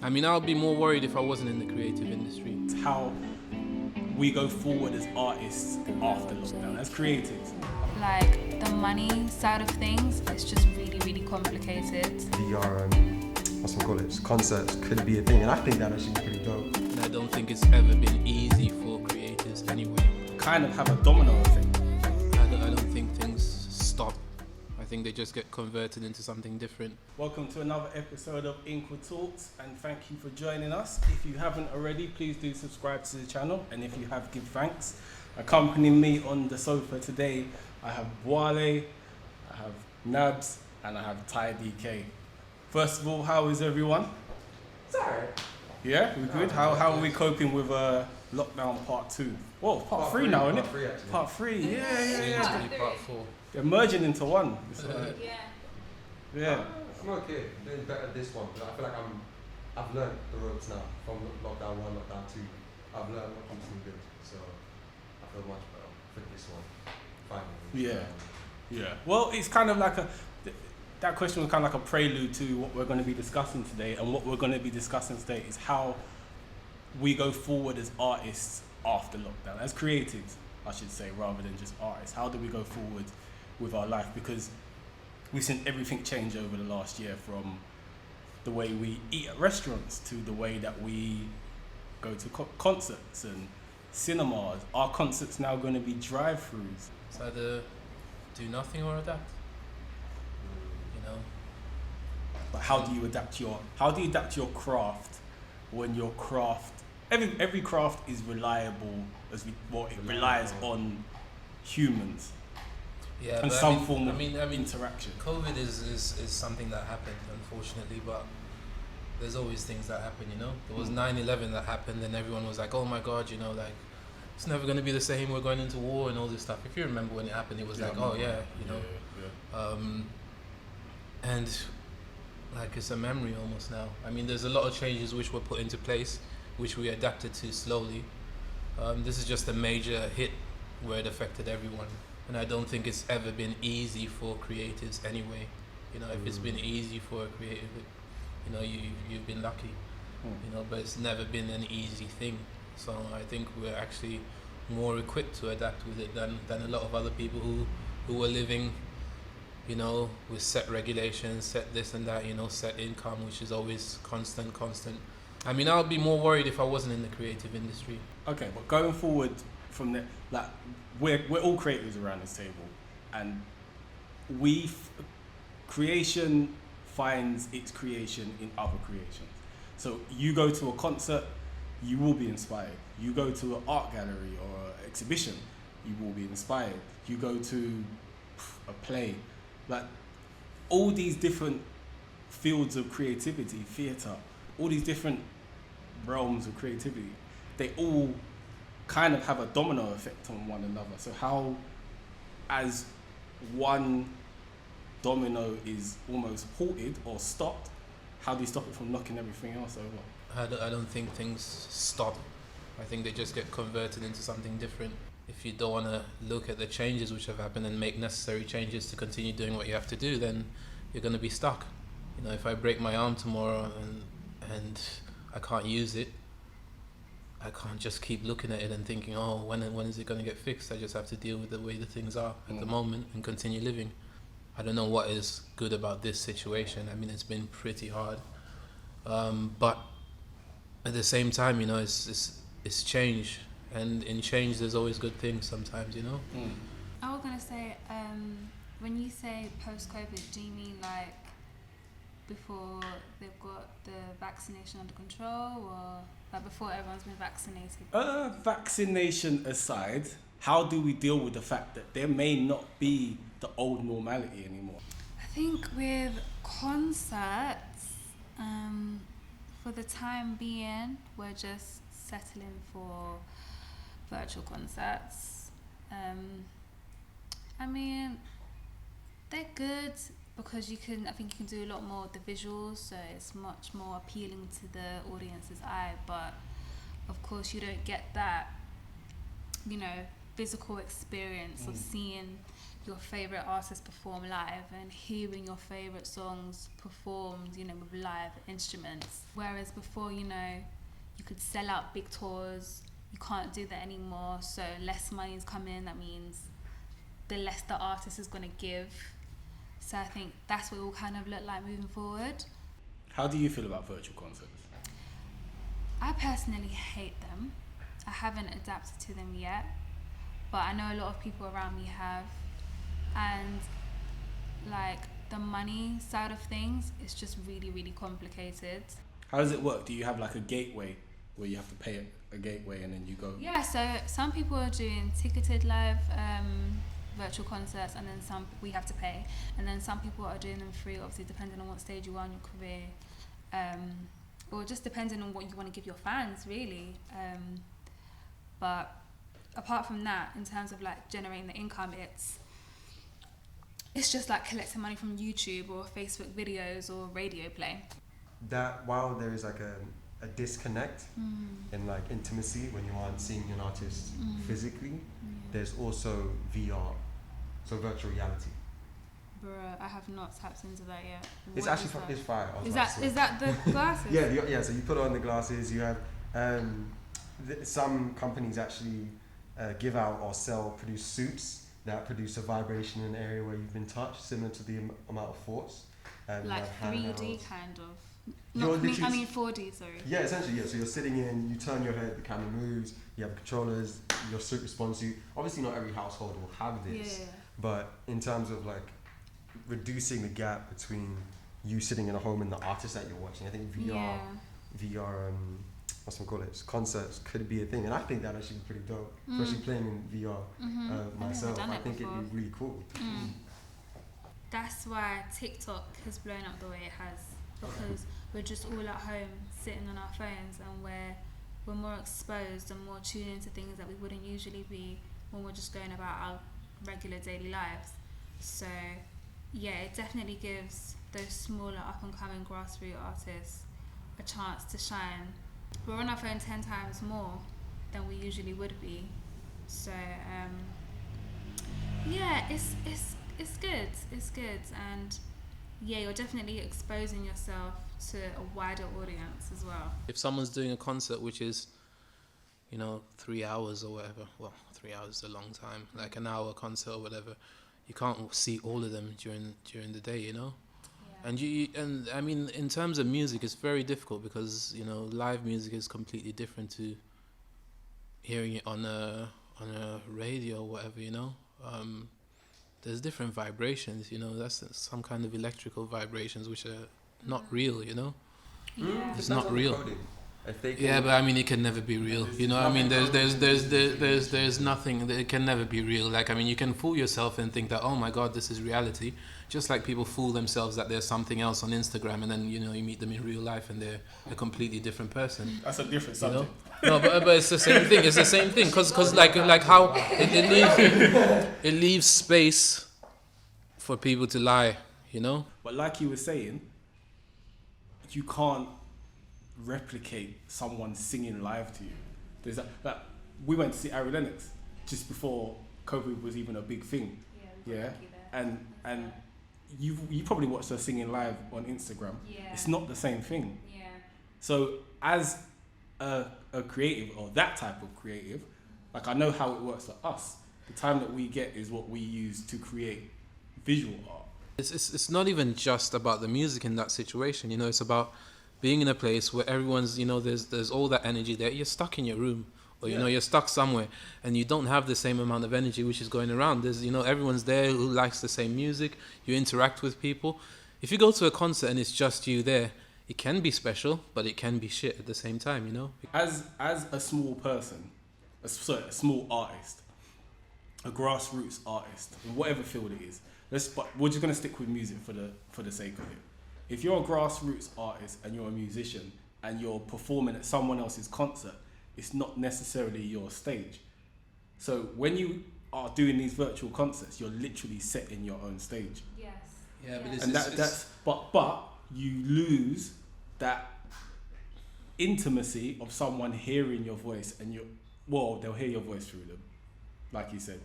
I mean, I would be more worried if I wasn't in the creative industry. It's how we go forward as artists after lockdown, as creatives. Like the money side of things, it's just really, really complicated. VR, what's we call it, concerts could be a thing, and I think that actually pretty dope. And I don't think it's ever been easy for creators anyway. Kind of have a domino effect. I don't think things stop. I think they just get converted into something different. Welcome to another episode of Inkwa Talks, and thank you for joining us. If you haven't already, please do subscribe to the channel, and if you have, give thanks. Accompanying me on the sofa today, I have Bwale, I have Nabz, and I have Ty DK. First of all, how is everyone? It's alright. Yeah, we're good. How are we coping with lockdown part 2? Whoa, part 3 now, isn't it? Part 3 actually. Part 3, yeah. Soon to be part 4. They're merging into one. It's yeah. I'm okay, doing better this one, but I feel like I've learned the ropes now from lockdown 1, lockdown 2. I've learned what comes to me good, so I feel much better for this one, finally. Yeah. Well, it's kind of like that question was kind of like a prelude to what we're going to be discussing today, and what we're going to be discussing today is how we go forward as artists after lockdown, as creatives, I should say, rather than just artists. How do we go forward with our life? Because we've seen everything change over the last year, from the way we eat at restaurants to the way that we go to concerts and cinemas. Are concerts now going to be drive-throughs? It's either do nothing or adapt. You know? But how do you adapt your craft when your craft, every craft is reliable it relies on humans Yeah, and but some form of I mean, interaction. COVID is something that happened, unfortunately, but there's always things that happen, you know? There was 9/11 that happened, and everyone was like, oh my God, you know, like, it's never going to be the same, we're going into war and all this stuff. If you remember when it happened, it was like, oh yeah, you know? And like, it's a memory almost now. I mean, there's a lot of changes which were put into place, which we adapted to slowly. This is just a major hit where it affected everyone. And I don't think it's ever been easy for creatives anyway. You know, if it's been easy for a creative, you know, you've been lucky. You know, but it's never been an easy thing. So I think we're actually more equipped to adapt with it than a lot of other people who were living, you know, with set regulations, set this and that, you know, set income, which is always constant. I mean, I would be more worried if I wasn't in the creative industry. Okay, but going forward from there, like, we're all creators around this table, and creation finds its creation in other creations. So you go to a concert, you will be inspired. You go to an art gallery or an exhibition, you will be inspired. You go to a play, like, all these different fields of creativity, theatre, all these different realms of creativity, they all kind of have a domino effect on one another. So how, as one domino is almost halted or stopped, how do you stop it from knocking everything else over? I don't think things stop. I think they just get converted into something different. If you don't want to look at the changes which have happened and make necessary changes to continue doing what you have to do, then you're going to be stuck. You know, if I break my arm tomorrow and I can't use it, I can't just keep looking at it and thinking, oh, when is it going to get fixed? I just have to deal with the way the things are at the moment and continue living. I don't know what is good about this situation. I mean, it's been pretty hard. But at the same time, you know, it's change. And in change, there's always good things sometimes, you know? I was going to say, when you say post-COVID, do you mean like before they've got the vaccination under control, or like before everyone's been vaccinated? Vaccination aside, how do we deal with the fact that there may not be the old normality anymore? I think with concerts, for the time being, we're just settling for virtual concerts. I mean, they're good because I think you can do a lot more with the visuals, so it's much more appealing to the audience's eye. But of course, you don't get that, you know, physical experience of seeing your favorite artist perform live and hearing your favorite songs performed, you know, with live instruments. Whereas before, you know, you could sell out big tours. You can't do that anymore. So less money is coming in. That means the less the artist is going to give. So I think that's what it will kind of look like moving forward. How do you feel about virtual concerts? I personally hate them. I haven't adapted to them yet, but I know a lot of people around me have. And like the money side of things is just really, really complicated. How does it work? Do you have like a gateway where you have to pay a gateway and then you go? Yeah, so some people are doing ticketed live virtual concerts, and then some we have to pay, and then some people are doing them free, obviously depending on what stage you are in your career, or just depending on what you want to give your fans, really. But apart from that, in terms of like generating the income, it's just like collecting money from YouTube or Facebook videos or radio play. That while there is like a disconnect in like intimacy when you aren't seeing an artist physically, there's also VR, so virtual reality. Bruh, I have not tapped into that yet. It's What actually is that? it's fire. Is that the glasses? Yeah. So you put on the glasses. You have some companies actually give out or produce suits that produce a vibration in an area where you've been touched, similar to the amount of force. Like 3D kind of. You're I mean 4D, sorry. Yeah, essentially, yeah. So you're sitting in, you turn your head, the camera moves, you have controllers, your suit responds to you. Obviously not every household will have this, but in terms of like reducing the gap between you sitting in a home and the artist that you're watching, I think VR, what's we call it, concerts could be a thing, and I think that actually be pretty dope, especially playing in VR myself. I think it'd be really cool. That's why TikTok has blown up the way it has, because we're just all at home sitting on our phones, and we're more exposed and more tuned into things that we wouldn't usually be when we're just going about our regular daily lives. So yeah, it definitely gives those smaller up and coming grassroots artists a chance to shine. We're on our phone 10 times more than we usually would be. So yeah, it's good. It's good, and yeah, you're definitely exposing yourself to a wider audience as well. If someone's doing a concert which is, 3 hours or whatever, well, 3 hours is a long time, like an hour concert or whatever, you can't see all of them during the day, Yeah. And I mean, in terms of music, it's very difficult because live music is completely different to hearing it on a radio or whatever. There's different vibrations, that's some kind of electrical vibrations which are not real, It's not real. Yeah, but I mean, it can never be real. I mean, there's nothing. It can never be real. Like, I mean, you can fool yourself and think that, oh my God, this is reality. Just like people fool themselves that there's something else on Instagram, and then you meet them in real life and they're a completely different person. That's a different subject. No, but it's the same thing. It's the same thing because like how it leaves space for people to lie. But like you were saying, you can't replicate someone singing live to you. There's that we went to see Ari Lennox just before COVID was even a big thing. Yeah. And you probably watched her singing live on Instagram. Yeah. It's not the same thing. Yeah. So as a creative, or that type of creative, like, I know how it works for us. The time that we get is what we use to create visual art. It's not even just about the music in that situation. It's about being in a place where everyone's, there's all that energy there. You're stuck in your room, or you're stuck somewhere, and you don't have the same amount of energy which is going around. There's, everyone's there who likes the same music. You interact with people. If you go to a concert and it's just you there, it can be special, but it can be shit at the same time. As a small person, a small artist, a grassroots artist, in whatever field it is. But we're just gonna stick with music for the sake of it. If you're a grassroots artist and you're a musician and you're performing at someone else's concert, it's not necessarily your stage. So when you are doing these virtual concerts, you're literally setting your own stage. Yes. Yeah, but but you lose that intimacy of someone hearing your voice, and they'll hear your voice through them. like you said,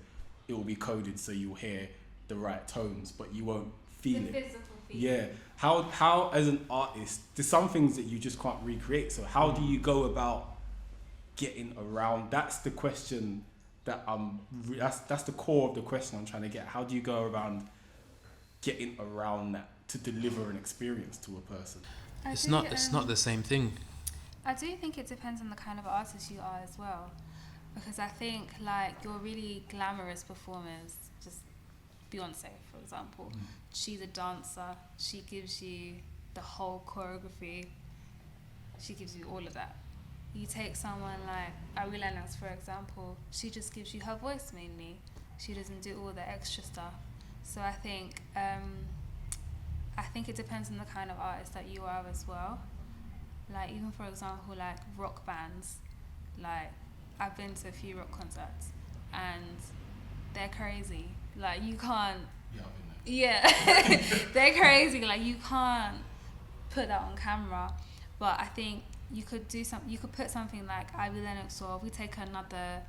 it will be coded so you'll hear the right tones, but you won't feel The it. physical feel. Yeah. How as an artist, there's some things that you just can't recreate. So how do you go about getting around? That's the question that that's the core of the question I'm trying to get. How do you go around getting around that to deliver an experience to a person? It's not the same thing. I do think it depends on the kind of artist you are as well, because I think like your really glamorous performers, just Beyonce for example, she's a dancer. She gives you the whole choreography. She gives you all of that. You take someone like Nabz for example, she just gives you her voice mainly. She doesn't do all the extra stuff. So I think it depends on the kind of artist that you are as well. Like even for example, like rock bands, like I've been to a few rock concerts and they're crazy. Like you can't. Yeah, they're crazy. Like you can't put that on camera. But I think you could do some. You could put something like Ivy Lennox, or if we take another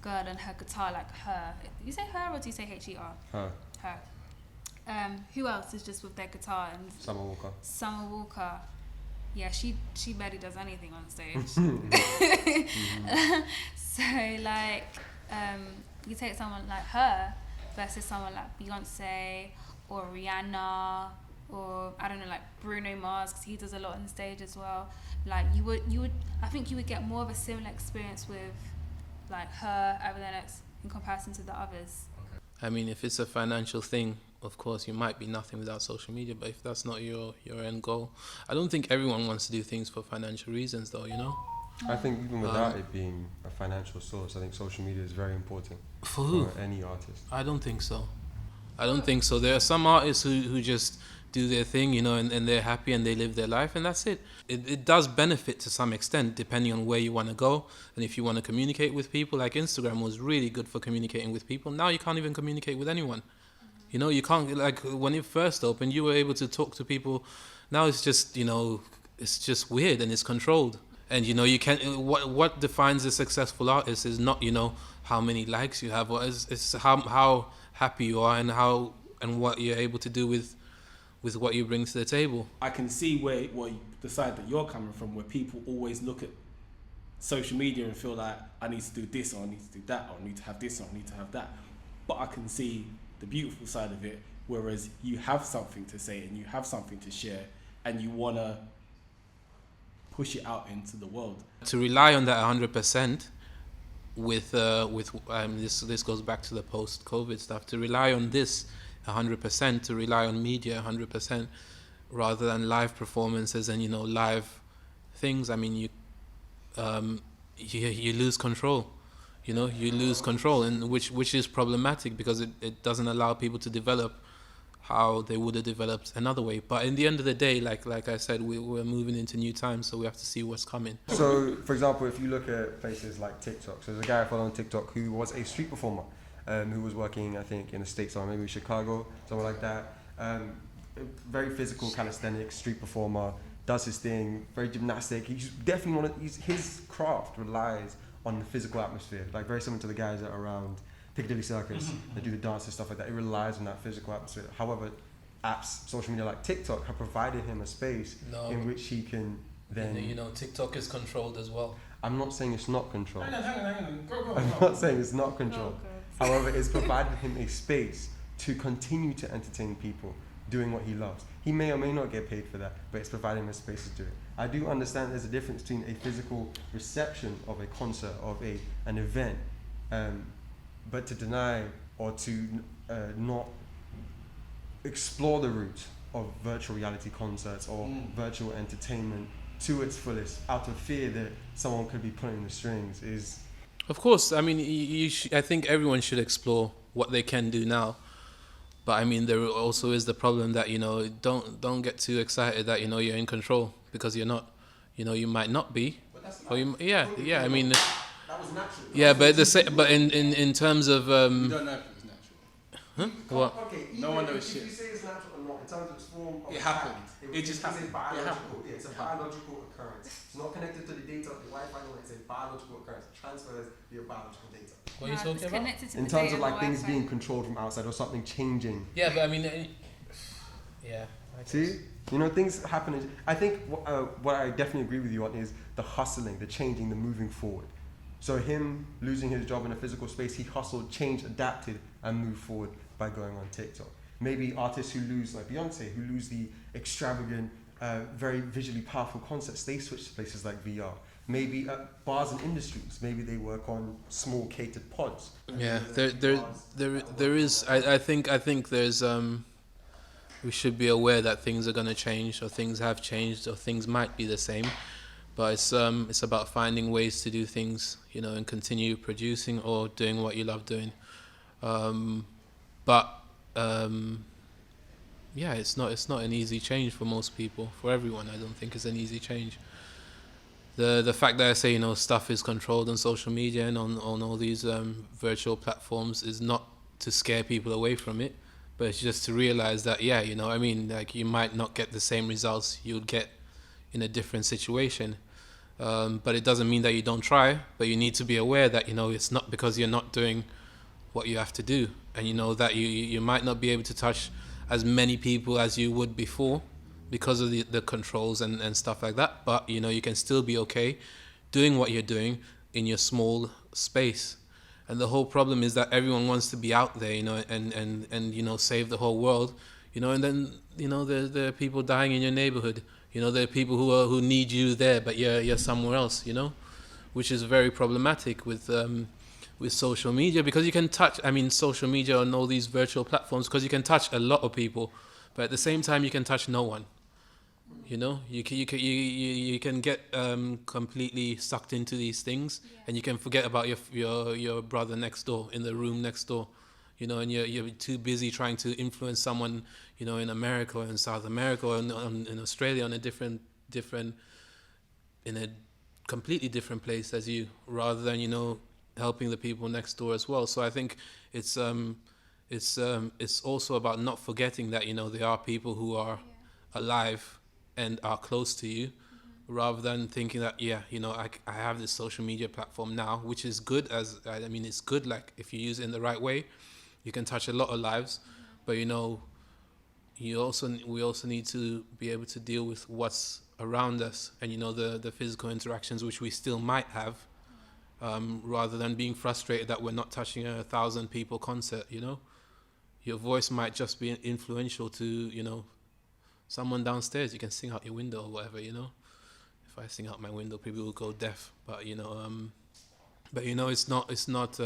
girl and her guitar, like her. You say her or do you say H-E-R? Her. Her. Who else is just with their guitar and Summer Walker. Yeah, she barely does anything on stage. So like, you take someone like her versus someone like Beyonce or Rihanna or I don't know, like Bruno Mars, because he does a lot on stage as well. Like you would I think you would get more of a similar experience with like her, Ivy Lennox, in comparison to the others. I mean, if it's a financial thing, of course, you might be nothing without social media, but if that's not your end goal, I don't think everyone wants to do things for financial reasons, though, you know? I think even without it being a financial source, I think social media is very important For who? for any artist. I don't think so. I don't think so. There are some artists who just do their thing, you know, and they're happy and they live their life, and that's it. It does benefit to some extent, depending on where you want to go, and if you want to communicate with people. Like Instagram was really good for communicating with people. Now you can't even communicate with anyone. You know, you can't, like when it first opened, you were able to talk to people. Now it's just, you know, it's just weird and it's controlled. And, you know, you can't, what defines a successful artist is not, you know, how many likes you have, or it's how happy you are and what you're able to do with what you bring to the table. I can see where the side that you're coming from, where people always look at social media and feel like I need to do this or I need to do that or I need to have this or I need to have that. But I can see the beautiful side of it, whereas you have something to say and you have something to share and you want to push it out into the world. To rely on that 100% with this goes back to the post-COVID stuff, to rely on this 100%, to rely on media 100% rather than live performances and, you know, live things. I mean, you lose control. You know, you lose control, and which is problematic because it doesn't allow people to develop how they would have developed another way. But in the end of the day, like I said, we're moving into new times, so we have to see what's coming. So, for example, if you look at places like TikTok, so there's a guy I follow on TikTok who was a street performer, who was working, I think, in the States or maybe Chicago, somewhere like that. Very physical, calisthenic street performer, does his thing, very gymnastic. He's definitely his craft relies on the physical atmosphere, like very similar to the guys that are around Piccadilly Circus that do the dance and stuff like that. It relies on that physical atmosphere. However, apps, social media like TikTok have provided him a space in which he can then... You know, TikTok is controlled as well. I'm not saying it's not controlled. Hang on. Go. I'm not saying it's not controlled. However, it's provided him a space to continue to entertain people doing what he loves. He may or may not get paid for that, but it's providing him a space to do it. I do understand there's a difference between a physical reception of a concert, of an event, but to deny or to not explore the route of virtual reality concerts or virtual entertainment to its fullest out of fear that someone could be pulling the strings is... Of course, I mean, I think everyone should explore what they can do now. But I mean, there also is the problem that, you know, don't get too excited that, you know, you're in control, because you're not. You know, you might not be. But that's or you, yeah. I mean, that was natural. Yeah, but in terms of You don't know if it was natural. Huh? What? Okay, No one knows shit. If you say it's natural or not, in terms of its form of It happened. fact, It just happened. It's a biological, It happened. it's a biological occurrence. It's not connected to the data of the Wi-Fi, when it says biological occurrence, transfers via biological data. What are you Nah, talking it's about? connected to In the terms data of on like the things Wi-Fi. being controlled from outside or something changing. Yeah, but I mean, yeah. I guess. See, you know, things happen. I think what I definitely agree with you on is the hustling, the changing, the moving forward. So him losing his job in a physical space, he hustled, changed, adapted, and moved forward by going on TikTok. Maybe artists who lose, like Beyonce, who lose the extravagant, very visually powerful concepts, they switch to places like VR. Maybe bars and industries, maybe they work on small catered pods. Yeah, there is. I think there's we should be aware that things are going to change, or things have changed, or things might be the same. But it's about finding ways to do things, you know, and continue producing or doing what you love doing. Yeah, it's not an easy change for most people. For everyone, I don't think it's an easy change. The fact that I say, you know, stuff is controlled on social media and on all these virtual platforms is not to scare people away from it, but it's just to realize that, yeah, you know, I mean, like, you might not get the same results you'd get in a different situation. But it doesn't mean that you don't try, but you need to be aware that, you know, it's not because you're not doing what you have to do. And you know that you might not be able to touch as many people as you would before because of the controls and stuff like that. But, you know, you can still be okay doing what you're doing in your small space. And the whole problem is that everyone wants to be out there, you know, and you know, save the whole world, you know, and then, you know, there are people dying in your neighborhood. You know, there are people who need you there, but you're somewhere else, you know, which is very problematic with social media, because you can touch, I mean, social media and all these virtual platforms, because you can touch a lot of people, but at the same time you can touch no one. You know, you can get completely sucked into these things, and you can forget about your brother next door in the room next door. You know, and you're too busy trying to influence someone, you know, in America or in South America or in Australia on a different in a completely different place as you, rather than, you know, helping the people next door as well. So I think it's also about not forgetting that, you know, there are people who are alive and are close to you, rather than thinking that, yeah, you know, I have this social media platform now, which is good, I mean, it's good, like, if you use it in the right way, you can touch a lot of lives, but, you know, we also need to be able to deal with what's around us, and, you know, the physical interactions which we still might have, rather than being frustrated that we're not touching 1,000 people concert. You know, your voice might just be influential to, you know, someone downstairs. You can sing out your window or whatever, you know. If I sing out my window, people will go deaf, but, you know, it's not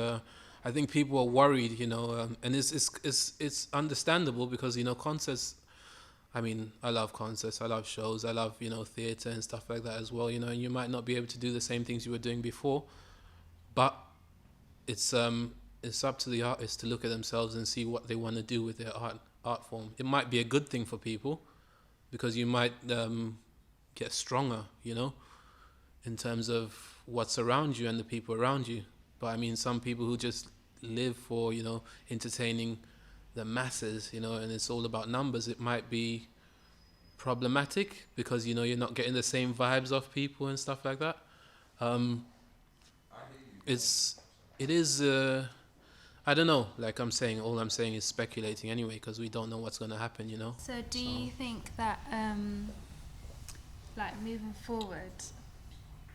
I think people are worried, you know, and it's understandable, because, you know, concerts, I mean, I love concerts, I love shows, I love, you know, theatre and stuff like that as well, you know, and you might not be able to do the same things you were doing before, but it's up to the artist to look at themselves and see what they want to do with their art form. It might be a good thing for people, because you might get stronger, you know, in terms of what's around you and the people around you. But I mean, some people who just live for, you know, entertaining the masses, you know, and it's all about numbers, it might be problematic, because, you know, you're not getting the same vibes off people and stuff like that. It is I don't know, like all I'm saying is speculating anyway, because we don't know what's going to happen, you know. So do you think that like, moving forward,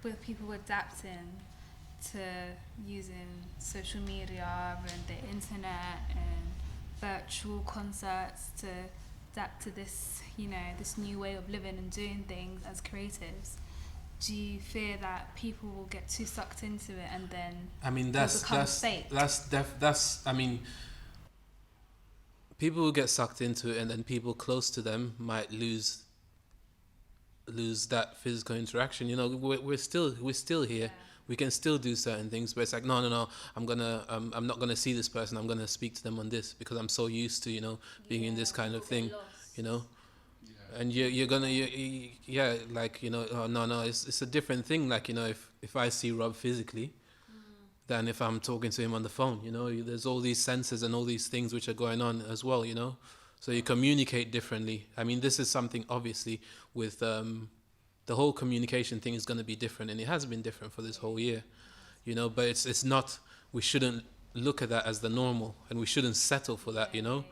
with people adapting to using social media and the internet and virtual concerts to adapt to this, you know, this new way of living and doing things as creatives, do you fear that people will get too sucked into it and then, I mean, fake? I mean, people will get sucked into it, and then people close to them might lose that physical interaction. You know, we're still here. Yeah. We can still do certain things, but it's like, no, I'm not gonna see this person. I'm gonna speak to them on this, because I'm so used to, you know, being in this kind of thing, you know. And you're gonna, like, you know, oh, no, it's a different thing. Like, you know, if I see Rob physically, than if I'm talking to him on the phone, you know. There's all these senses and all these things which are going on as well, you know. So you communicate differently. I mean, this is something obviously with the whole communication thing is going to be different, and it has been different for this whole year, you know. But it's not. We shouldn't look at that as the normal, and we shouldn't settle for that, you know.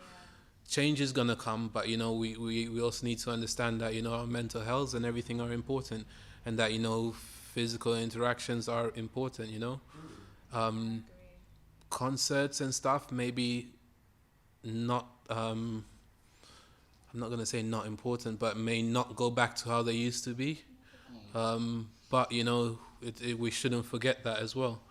Change is gonna come, but you know, we also need to understand that, you know, our mental health and everything are important, and that, you know, physical interactions are important, you know. Concerts and stuff, maybe not. I'm not gonna say not important, but may not go back to how they used to be. But you know, we shouldn't forget that as well.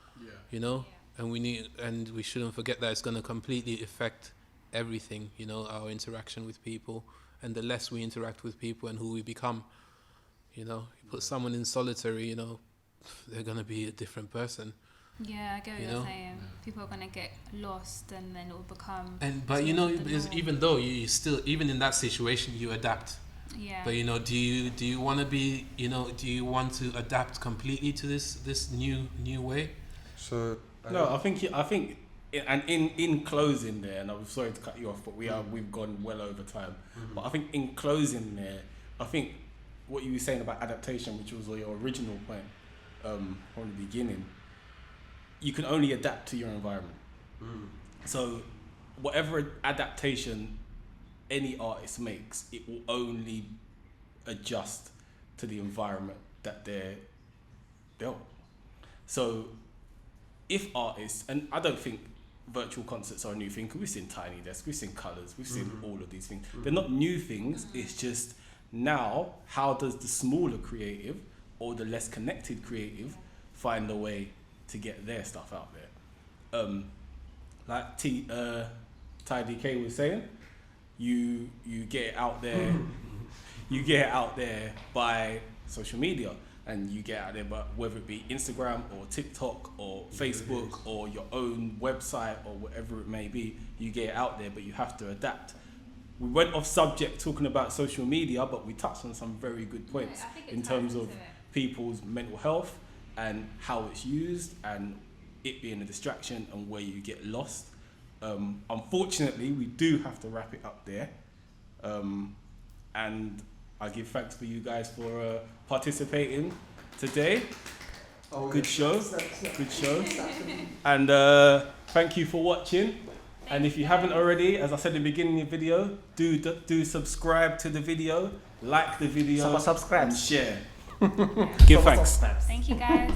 You know, and we shouldn't forget that it's gonna completely affect everything, you know, our interaction with people, and the less we interact with people and who we become, you know. You put someone in solitary, you know, they're gonna be a different person. Yeah, I get what you're saying. People are gonna get lost, and then it will become. But you know, even though you still, even in that situation, you adapt. Yeah. But you know, do you want to be, you know, do you want to adapt completely to this new way? So I think, and in closing there, and I'm sorry to cut you off, but we've gone well over time. But I think in closing there, I think what you were saying about adaptation, which was your original point from the beginning, you can only adapt to your environment. So whatever adaptation any artist makes, it will only adjust to the environment that they're built. So if artists, and I don't think virtual concerts are a new thing, because we've seen Tiny Desk, we've seen Colours, we've seen all of these things. They're not new things, it's just now, how does the smaller creative or the less connected creative find a way to get their stuff out there? Like Ty DK was saying, you get it out there, you get it out there by social media, and you get out there, but whether it be Instagram or TikTok or Facebook or your own website or whatever it may be, you get it out there, but you have to adapt. We went off subject talking about social media, but we touched on some very good points in terms of people's mental health and how it's used and it being a distraction and where you get lost. Unfortunately, we do have to wrap it up there. And I give thanks for you guys for participating today. Good show. And thank you for watching. And if you haven't already, as I said in the beginning of the video, do subscribe to the video, like the video, subscribe, and share. Give thanks. Thank you guys.